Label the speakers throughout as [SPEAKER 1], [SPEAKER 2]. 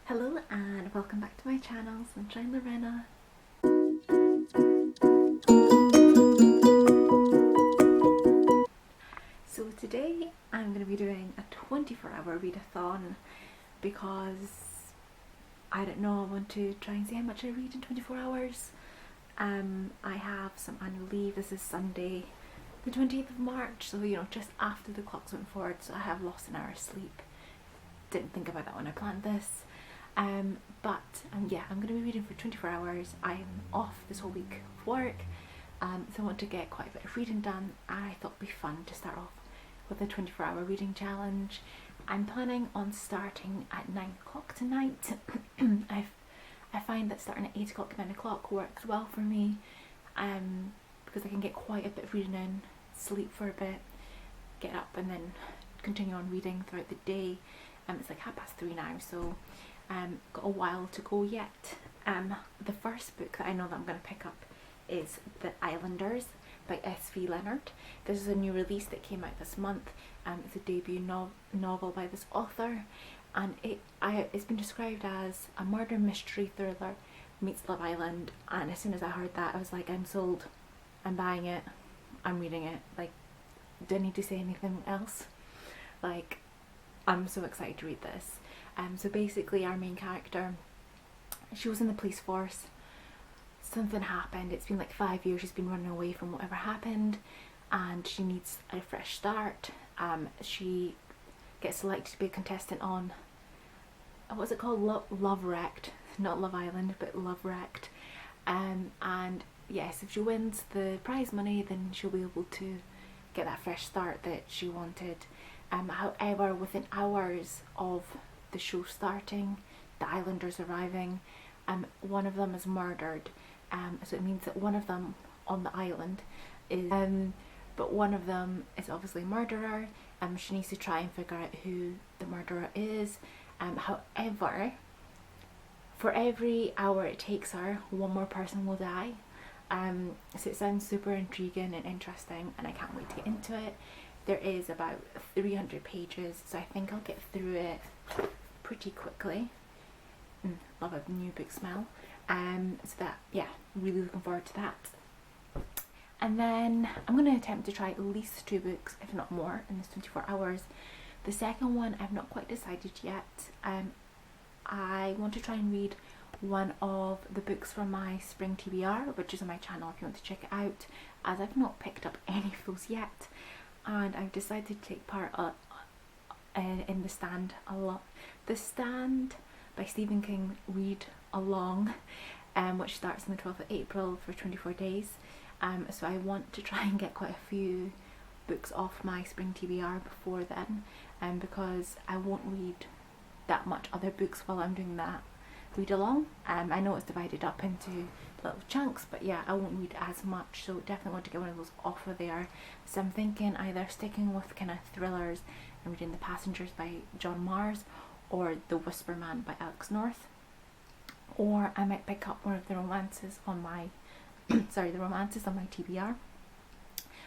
[SPEAKER 1] Hello and welcome back to my channel, Sunshine Lorena. So today I'm going to be doing a 24-hour readathon because I don't know, I want to try and see how much I read in 24 hours. I have some annual leave. This is Sunday the 20th of March, so just after the clocks went forward, so I have lost an hour's sleep. Didn't think about that when I planned this. Yeah, I'm going to be reading for 24 hours. I'm off this whole week of work, so I want to get quite a bit of reading done, and I thought it'd be fun to start off with a 24-hour reading challenge. I'm planning on starting at 9 o'clock tonight. I find that starting at 8 o'clock, 9 o'clock works well for me, because I can get quite a bit of reading in, sleep for a bit, get up and then continue on reading throughout the day. It's like 3:30 now, so got a while to go yet. The first book that I know that I'm going to pick up is The Islanders by S.V. Leonard. This is a new release that came out this month. It's a debut novel by this author, and it's been described as a murder mystery thriller meets Love Island, and as soon as I heard that I was like, I'm sold, I'm buying it, I'm reading it. Like, do I need to say anything else? Like, I'm so excited to read this. So basically our main character, she was in the police force, something happened, it's been like 5 years she's been running away from whatever happened, and she needs a fresh start. She gets selected to be a contestant on, what's it called, Love Wrecked, not Love Island but Love Wrecked, and yes, if she wins the prize money then she'll be able to get that fresh start that she wanted. However, within hours of the show starting, the Islanders arriving, one of them is murdered. So it means that one of them on the island is, but one of them is obviously a murderer. She needs to try and figure out who the murderer is. However, for every hour it takes her, one more person will die. So it sounds super intriguing and interesting, and I can't wait to get into it. There is about 300 pages, so I think I'll get through it pretty quickly. Love a new book smell. So that, yeah, really looking forward to that. And then I'm going to attempt to try at least 2 books, if not more, in this 24 hours. The second one I've not quite decided yet. I want to try and read one of the books from my spring TBR, which is on my channel if you want to check it out, as I've not picked up any of those yet. And I've decided to take part in The Stand a lot. The Stand by Stephen King read along, which starts on the 12th of April for 24 days. So I want to try and get quite a few books off my spring TBR before then, because I won't read that much other books while I'm doing that read along. I know it's divided up into little chunks, but yeah, I won't read as much, so definitely want to get one of those off of there. So I'm thinking either sticking with kind of thrillers and reading The Passengers by John Mars, or The Whisper Man by Alex North, or I might pick up one of the romances on my the romances on my TBR.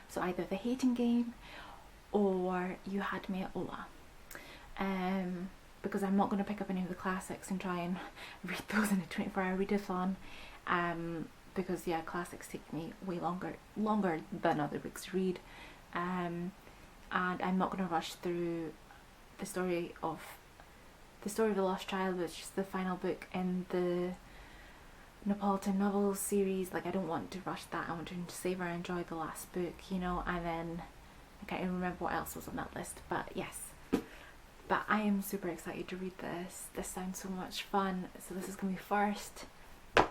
[SPEAKER 1] So either The Hating Game or You Had Me at Ola. Because I'm not going to pick up any of the classics and try and read those in a 24-hour readathon, because yeah, classics take me way longer than other books to read, and I'm not going to rush through the story of the Lost Child, which is the final book in the Neapolitan novels series. Like, I don't want to rush that. I want to savour and enjoy the last book, and then I can't even remember what else was on that list, but yes. But I am super excited to read this. This sounds so much fun. So this is going to be first,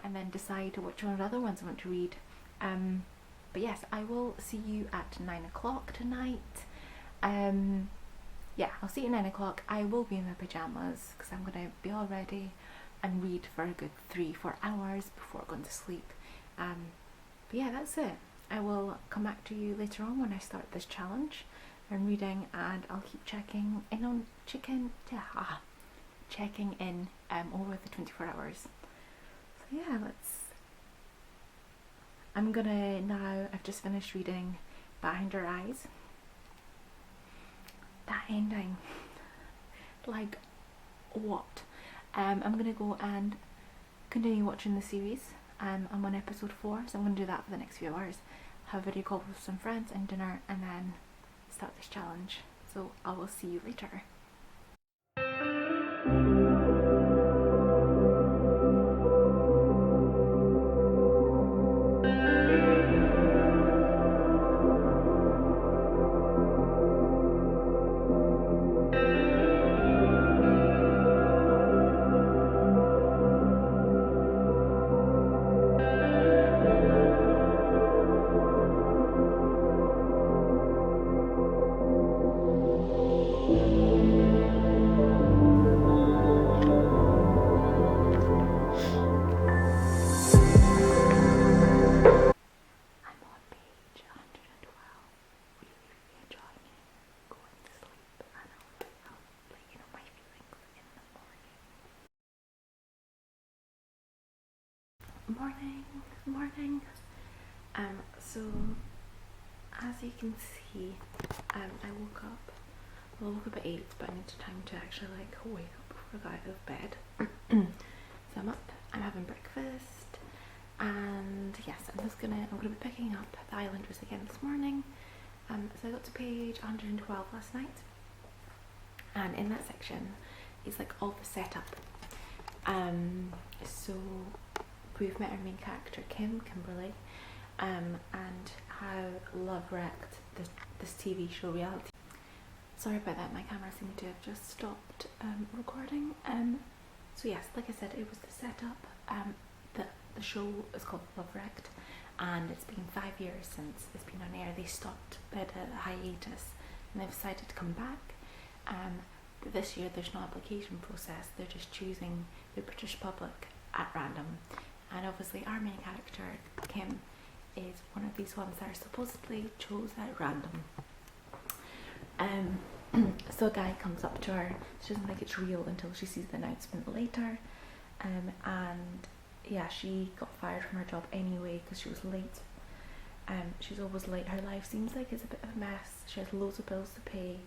[SPEAKER 1] and then decide which one of the other ones I want to read. But yes, I will see you at 9 o'clock tonight. Yeah, I'll see you at 9 o'clock. I will be in my pyjamas because I'm going to be all ready and read for a good 3-4 hours before going to sleep. But yeah, that's it. I will come back to you later on when I start this challenge and reading, and I'll keep checking in on over the 24 hours. So yeah, I'm gonna now, I've just finished reading Behind Her Eyes. That ending, like, what? I'm gonna go and continue watching the series. I'm on episode 4, so I'm gonna do that for the next few hours. Have a video call with some friends and dinner, and then start this challenge. So I will see you later. Morning. So as you can see, I woke up. Well, I woke up at 8, but I need time to actually like wake up before I got out of bed. So I'm up. I'm having breakfast, and yes, I'm gonna be picking up the Islanders again this morning. So I got to page 112 last night, and in that section is like all the setup. So we've met our main character Kimberly, and how love wrecked this TV show reality. Sorry about that, my camera seemed to have just stopped recording. So yes, like I said, it was the setup. The show is called Love Wrecked, and it's been 5 years since it's been on air. They stopped at a hiatus, and they've decided to come back. This year there's no application process, they're just choosing the British public at random. And obviously our main character, Kim, is one of these ones that are supposedly chose at random. So a guy comes up to her. She doesn't think it's real until she sees the announcement later. And yeah, she got fired from her job anyway because she was late. She's always late. Her life seems like it's a bit of a mess. She has loads of bills to pay.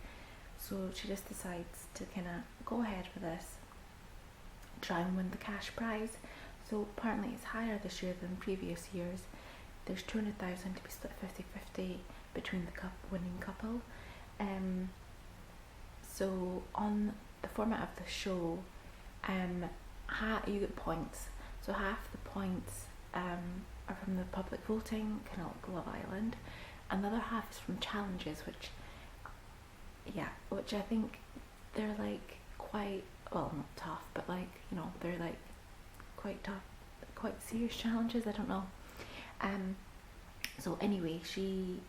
[SPEAKER 1] So she just decides to kind of go ahead with this, try and win the cash prize. So apparently it's higher this year than previous years. There's 200,000 to be split 50-50 between the winning couple. So on the format of the show, you get points. So half the points are from the public voting, kind of like Love Island, and the other half is from challenges, which I think they're like quite, well, not tough, but like, you know, they're like quite tough, quite serious challenges, I don't know. So anyway, she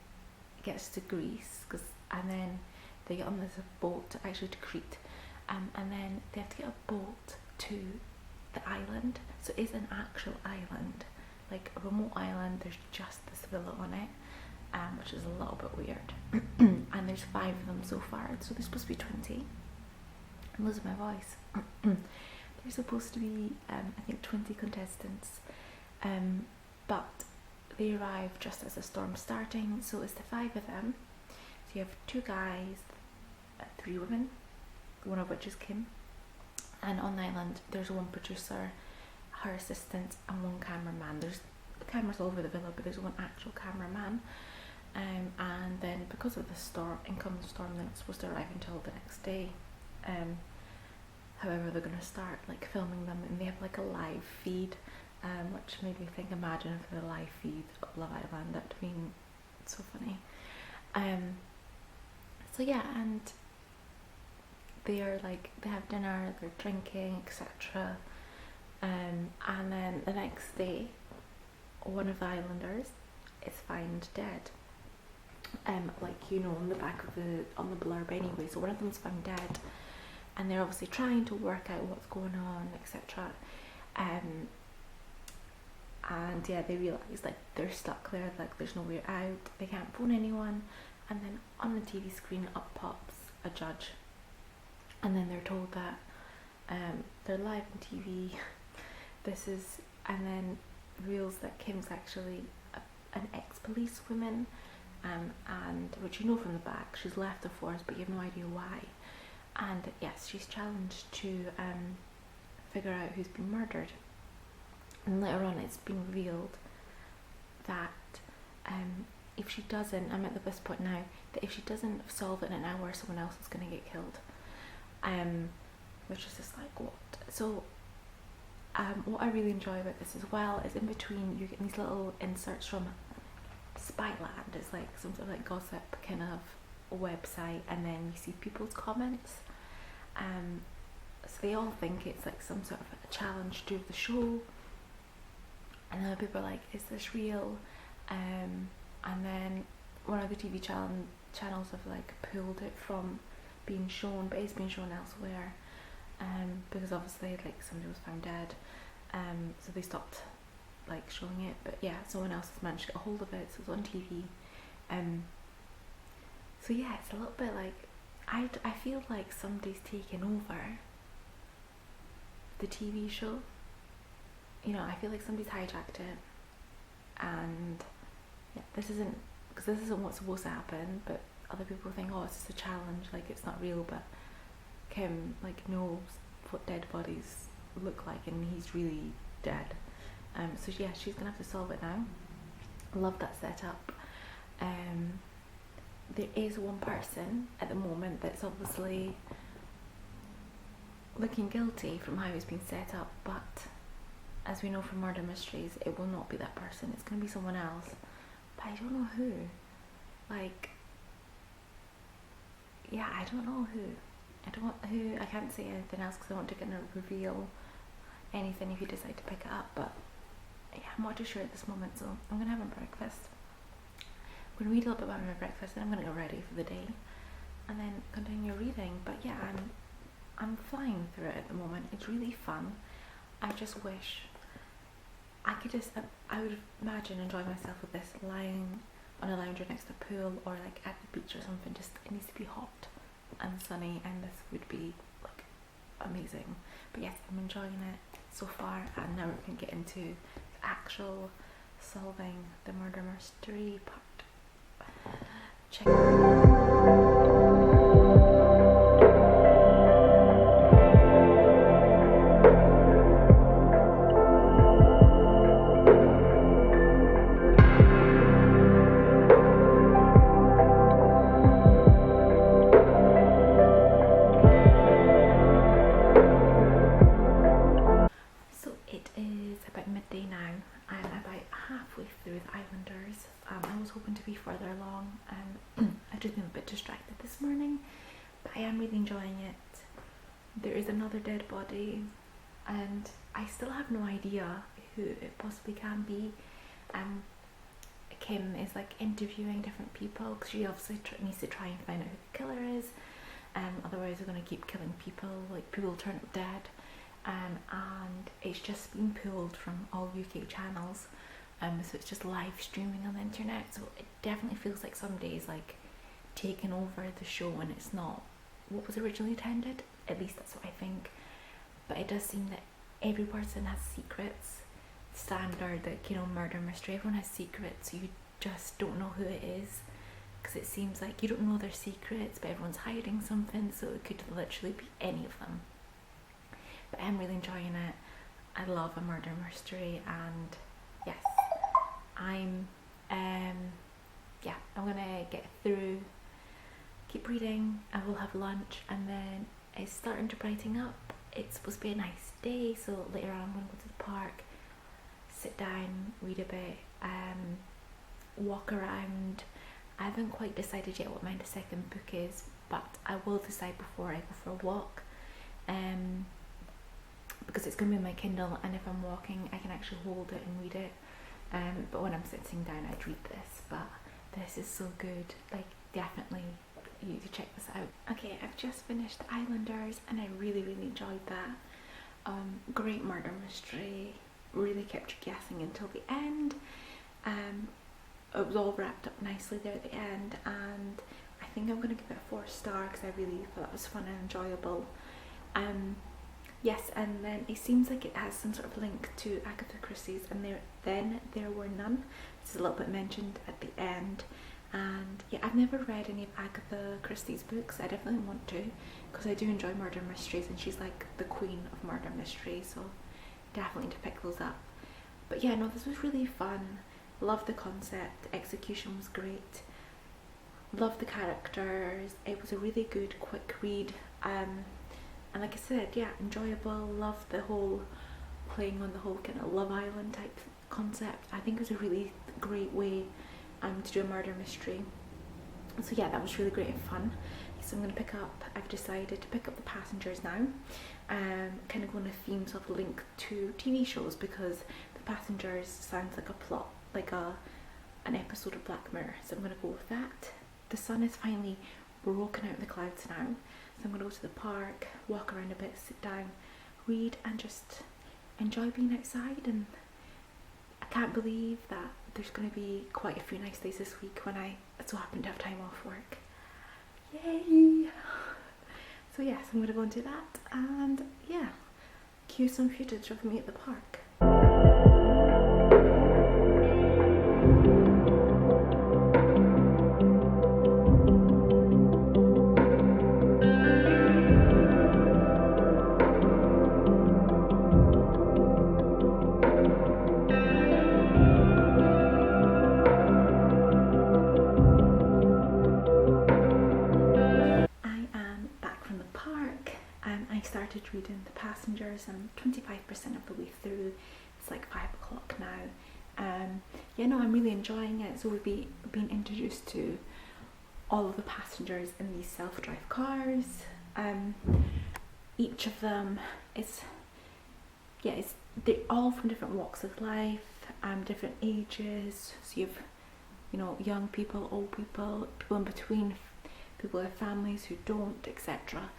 [SPEAKER 1] gets to Greece, and then they get on this boat to Crete, and then they have to get a boat to the island. So it's an actual island, like a remote island. There's just this villa on it, which is a little bit weird. And there's 5 of them so far, so there's supposed to be 20. I'm losing my voice. There's supposed to be I think 20 contestants, but they arrive just as the storm's starting. So it's the 5 of them. So you have 2 guys, 3 women, one of which is Kim, and on the island there's 1 producer, her assistant, and 1 cameraman. There's cameras all over the villa, but there's 1 actual cameraman. And then because of the incoming storm, they're not supposed to arrive until the next day. However, they're going to start like filming them, and they have like a live feed, which made me think, imagine if the live feed of Love Island, that would be so funny. So yeah, and they have dinner, they're drinking, etc. And then the next day, one of the islanders is found dead. Like, you know, on the back of on the blurb anyway. So one of them's found dead, and they're obviously trying to work out what's going on, etc. And yeah, they realise like they're stuck there, like there's no way out, they can't phone anyone. And then on the TV screen up pops a judge, and then they're told that they're live on TV. And then reveals that Kim's actually an ex-police woman, and which you know from the back, she's left the force, but you have no idea why. And yes, she's challenged to figure out who's been murdered. And later on it's been revealed that if she doesn't, I'm at this point now, that if she doesn't solve it in an hour, someone else is going to get killed. Which is just like, what? So what I really enjoy about this as well is in between you're getting these little inserts from Spyland. It's like some sort of like gossip kind of website, and then you see people's comments. So they all think it's like some sort of a challenge to the show, and then people are like, is this real? And then one of the TV channels have like pulled it from being shown, but it's been shown elsewhere, because obviously like somebody was found dead, so they stopped like showing it. But yeah, someone else has managed to get a hold of it, so it's on TV. So yeah, it's a little bit like, I feel like somebody's taken over the TV show. You know, I feel like somebody's hijacked it, and yeah, this isn't what's supposed to happen, but other people think, oh, it's just a challenge, like it's not real, but Kim like knows what dead bodies look like, and he's really dead. So yeah, she's gonna have to solve it now. I love that setup. There is one person at the moment that's obviously looking guilty from how it's been set up, but as we know from murder mysteries, it will not be that person. It's going to be someone else, but I don't know who. Like, yeah, I don't know who. I can't say anything else because I want to get a reveal anything if you decide to pick it up, but yeah, I'm not too sure at this moment, so I'm going to have my breakfast. I'm going to read a little bit about my breakfast, and I'm going to get ready for the day, and then continue reading. But yeah, I'm flying through it at the moment. It's really fun. I just wish I could just, I would imagine enjoying myself with this, lying on a lounger next to a pool or like at the beach or something. Just, it needs to be hot and sunny, and this would be like amazing. But yes, I'm enjoying it so far, and now we can get into the actual solving the murder mystery part. Check. So it is about midday now. I'm about halfway through the Islanders. I was hoping to be further along. I've just been a bit distracted this morning, but I am really enjoying it. There is another dead body, and I still have no idea who it possibly can be. Kim is like interviewing different people because she obviously needs to try and find out who the killer is. Otherwise they're going to keep killing people, like people turn up dead. And it's just been pulled from all UK channels, so it's just live streaming on the internet, so it definitely feels like somebody's like taken over the show and it's not what was originally intended. At least that's what I think. But it does seem that every person has secrets. Standard, like, you know, murder mystery, everyone has secrets, so you just don't know who it is, because it seems like you don't know their secrets, but everyone's hiding something, so it could literally be any of them. But I'm really enjoying it. I love a murder mystery, and yes, I'm gonna get through, keep reading, I will have lunch, and then it's starting to brighten up. It's supposed to be a nice day, so later on I'm gonna go to the park, sit down, read a bit, walk around. I haven't quite decided yet what my second book is, but I will decide before I go for a walk. Because it's going to be on my Kindle, and if I'm walking I can actually hold it and read it, but when I'm sitting down I'd read this. But this is so good, like definitely you need to check this out. Okay, I've just finished Islanders and I really enjoyed that. Great murder mystery, really kept you guessing until the end. It was all wrapped up nicely there at the end, and I think I'm going to give it a 4-star because I really thought it was fun and enjoyable. Yes, and then it seems like it has some sort of link to Agatha Christie's, and there were none. This is a little bit mentioned at the end, And yeah, I've never read any of Agatha Christie's books. I definitely want to, because I do enjoy murder mysteries, and she's like the queen of murder mysteries, so definitely to pick those up. But yeah, no, this was really fun. Loved the concept, execution was great. Loved the characters. It was a really good quick read. And like I said, yeah, enjoyable. Loved the whole playing on the whole kind of Love Island type concept. I think it was a really great way to do a murder mystery. So yeah, that was really great and fun. So I've decided to pick up The Passengers now. Kind of going to themes of link to TV shows, because The Passengers sounds like a plot, like an episode of Black Mirror. So I'm going to go with that. The sun is finally broken out of the clouds now. So I'm going to go to the park, walk around a bit, sit down, read, and just enjoy being outside. And I can't believe that there's going to be quite a few nice days this week when I so happen to have time off work. Yay! So yes, I'm going to go and do that, and yeah, cue some footage of me at the park. I started reading The Passengers. I'm 25% of the way through. It's like 5 o'clock now. Yeah, no, I'm really enjoying it. So we've been introduced to all of the passengers in these self-drive cars. Each of them they're all from different walks of life, different ages. So you've, young people, old people, people in between, people with families who don't, etc.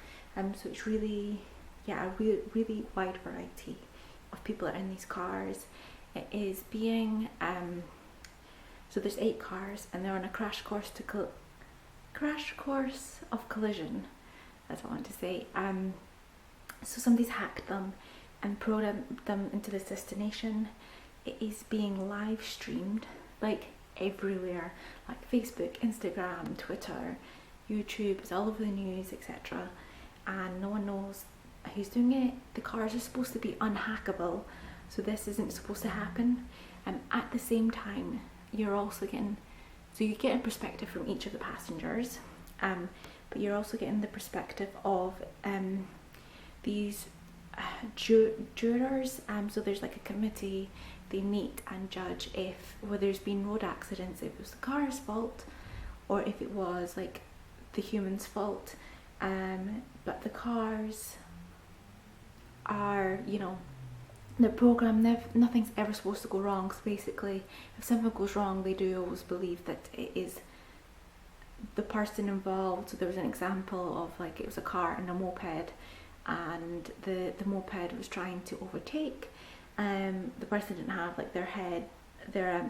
[SPEAKER 1] So it's really, a really wide variety of people that are in these cars. It is being, so there's 8 cars, and they're on a crash course of collision. That's what I want to say. So somebody's hacked them and programmed them into this destination. It is being live streamed like everywhere, like Facebook, Instagram, Twitter, YouTube. It's all over the news, etc. And no one knows who's doing it. The cars are supposed to be unhackable, so this isn't supposed to happen. At the same time, you're also getting, so you get a perspective from each of the passengers, but you're also getting the perspective of these jurors. So there's like a committee. They meet and judge if, where there's been road accidents, if it was the car's fault or if it was like the human's fault. But the cars are, they're programmed, nothing's ever supposed to go wrong. So basically, if something goes wrong, they do always believe that it is the person involved. So there was an example of, like, it was a car and a moped, and the moped was trying to overtake. The person didn't have like their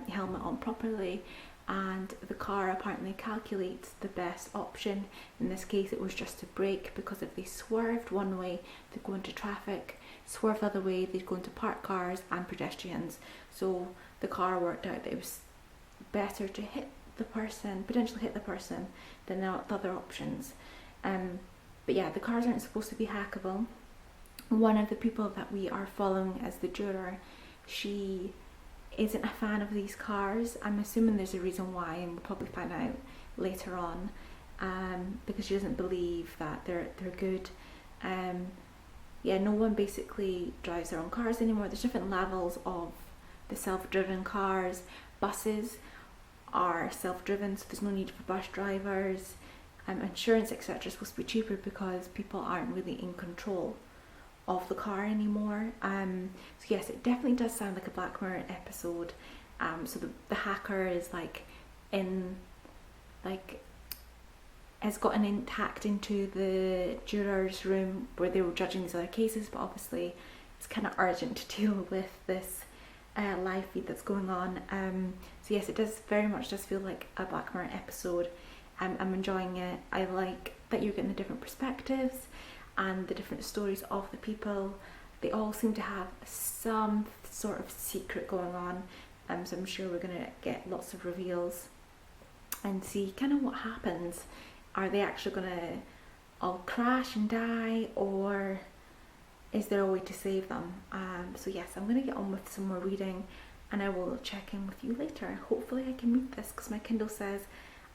[SPEAKER 1] helmet on properly, and the car apparently calculates the best option. In this case, it was just to brake, because if they swerved one way, they'd go into traffic, swerved the other way, they'd go into parked cars and pedestrians. So the car worked out that it was better to potentially hit the person, than the other options. But yeah, the cars aren't supposed to be hackable. One of the people that we are following as the juror, she isn't a fan of these cars. I'm assuming there's a reason why, and we'll probably find out later on, because she doesn't believe that they're good. No one basically drives their own cars anymore. There's different levels of the self-driven cars. Buses are self-driven, so there's no need for bus drivers. Insurance, etc. is supposed to be cheaper because people aren't really in control of the car anymore. So yes, it definitely does sound like a Black Mirror episode. So the hacker is has gotten hacked into the jurors' room where they were judging these other cases, but obviously it's kind of urgent to deal with this live feed that's going on. So yes, it does very much just feel like a Black Mirror episode. I'm enjoying it. I like that you're getting the different perspectives and the different stories of the people. They all seem to have some sort of secret going on, so I'm sure we're going to get lots of reveals. and see kind of what happens. Are they actually going to all crash and die, or is there a way to save them? So yes, I'm going to get on with some more reading, and I will check in with you later. Hopefully I can read this, because my Kindle says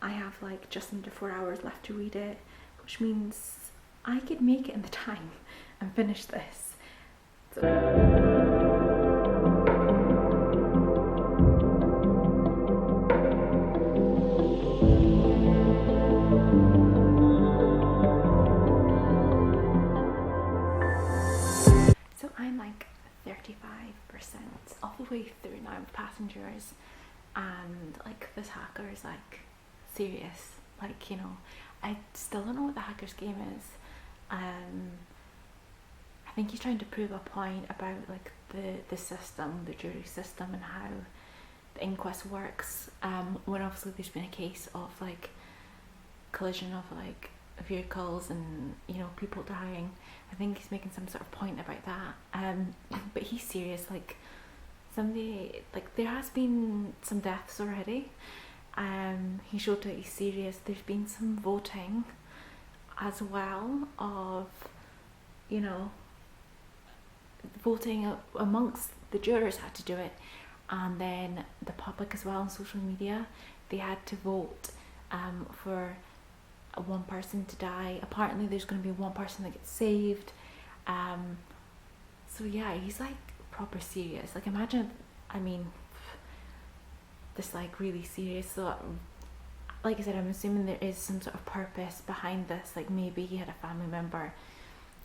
[SPEAKER 1] I have like just under 4 hours left to read it, which means I could make it in the time and finish this. So I'm like 35% of the way through now with Passengers, and like this hacker is like serious. Like, you know, I still don't know what the hacker's game is. I think he's trying to prove a point about like the system, the jury system, and how the inquest works. When obviously there's been a case of like collision of like vehicles and, you know, people dying. I think he's making some sort of point about that. But he's serious. Like somebody, like there has been some deaths already. He showed that he's serious. There's been some voting as well of, you know, voting amongst the jurors had to do it, and then the public as well on social media. They had to vote for one person to die. Apparently there's going to be one person that gets saved. So yeah, he's like proper serious. Like imagine, I mean, this like really serious. So like I said, I'm assuming there is some sort of purpose behind this. Like maybe he had a family member,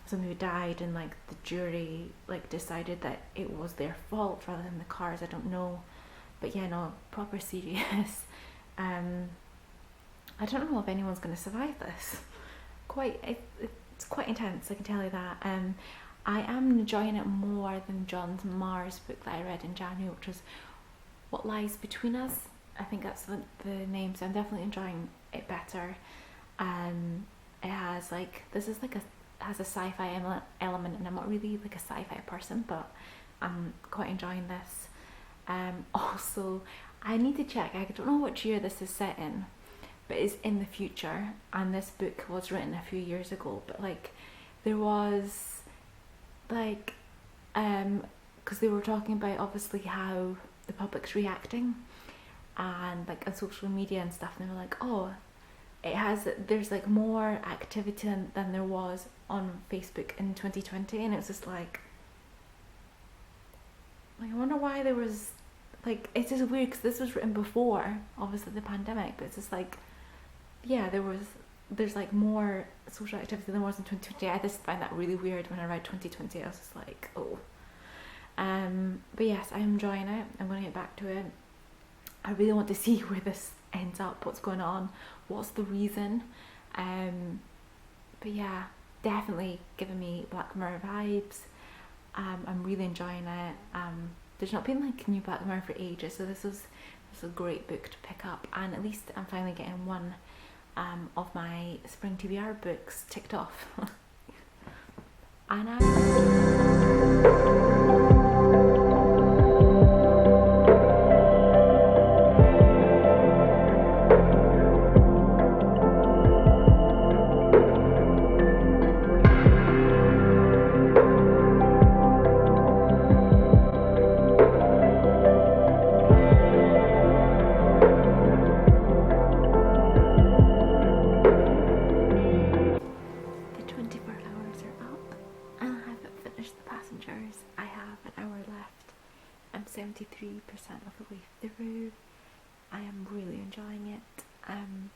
[SPEAKER 1] somebody who died, and like the jury like decided that it was their fault rather than the cars. I don't know, but yeah, no, proper serious. I don't know if anyone's going to survive this. It's quite intense, I can tell you that. I am enjoying it more than John Marr's book that I read in January, which was What Lies Between Us. I think that's the name, so I'm definitely enjoying it better. It has like, has a sci-fi element, and I'm not really like a sci-fi person, but I'm quite enjoying this. Also, I need to check, I don't know which year this is set in, but it's in the future, and this book was written a few years ago, but like there was like because they were talking about obviously how the public's reacting, and like on social media and stuff, and they were like, oh, there's like more activity than there was on Facebook in 2020, and it was just like I wonder why there was like, it's just weird because this was written before obviously the pandemic, but it's just like, yeah, there's like more social activity than there was in 2020. I just find that really weird. When I read 2020 I was just like, oh. But yes, I'm enjoying it. I'm going to get back to it. I really want to see where this ends up, what's going on, what's the reason. But yeah, definitely giving me Black Mirror vibes. I'm really enjoying it. There's not been like new Black Mirror for ages, so this is a great book to pick up, and at least I'm finally getting one of my spring TBR books ticked off. And I have an hour left. I'm 73% of the way through. I am really enjoying it. I'm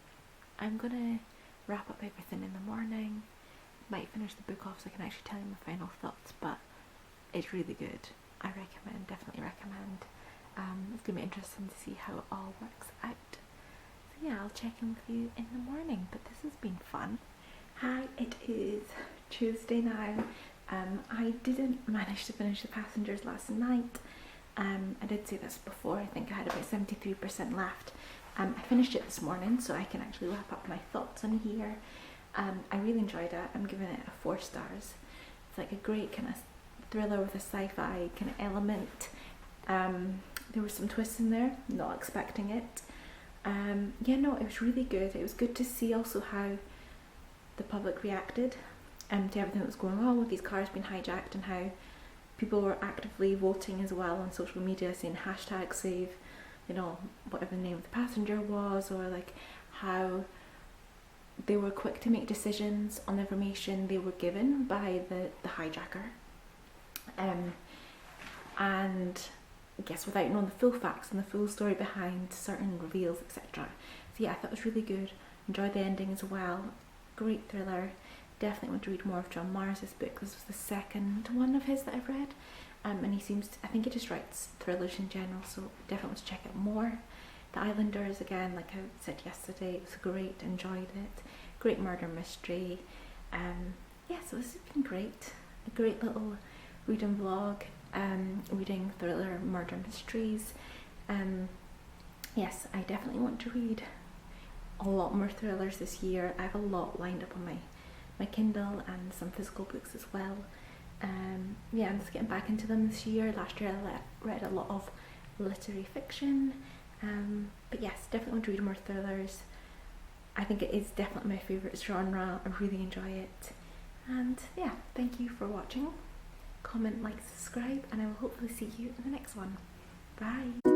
[SPEAKER 1] gonna wrap up everything in the morning. Might finish the book off so I can actually tell you my final thoughts, but it's really good. I recommend, definitely recommend. It's gonna be interesting to see how it all works out. So yeah, I'll check in with you in the morning, but this has been fun. Hi, it is Tuesday now. I didn't manage to finish The Passengers last night. I did say this before, I think I had about 73% left. I finished it this morning, so I can actually wrap up my thoughts on here. I really enjoyed it. I'm giving it a 4 stars. It's like a great kind of thriller with a sci-fi kind of element. There were some twists in there, not expecting it. Yeah, no, it was really good. It was good to see also how the public reacted to everything that was going on with these cars being hijacked, and how people were actively voting as well on social media, saying hashtag save, you know, whatever the name of the passenger was, or like how they were quick to make decisions on the information they were given by the hijacker. And I guess without knowing the full facts and the full story behind certain reveals, etc. So yeah, I thought it was really good. Enjoyed the ending as well. Great thriller. Definitely want to read more of John Mars's book. This was the second one of his that I've read. And he seems to, I think he just writes thrillers in general, so definitely want to check out more. The Islanders, again, like I said yesterday, it was great, enjoyed it. Great murder mystery. Yeah, so it's been great. A great little reading vlog, reading thriller murder mysteries. Yes, I definitely want to read a lot more thrillers this year. I have a lot lined up on my Kindle and some physical books as well. Yeah, I'm just getting back into them this year. Last year I read a lot of literary fiction. But yes, definitely want to read more thrillers. I think it is definitely my favourite genre. I really enjoy it. And yeah, thank you for watching. Comment, like, subscribe, and I will hopefully see you in the next one. Bye!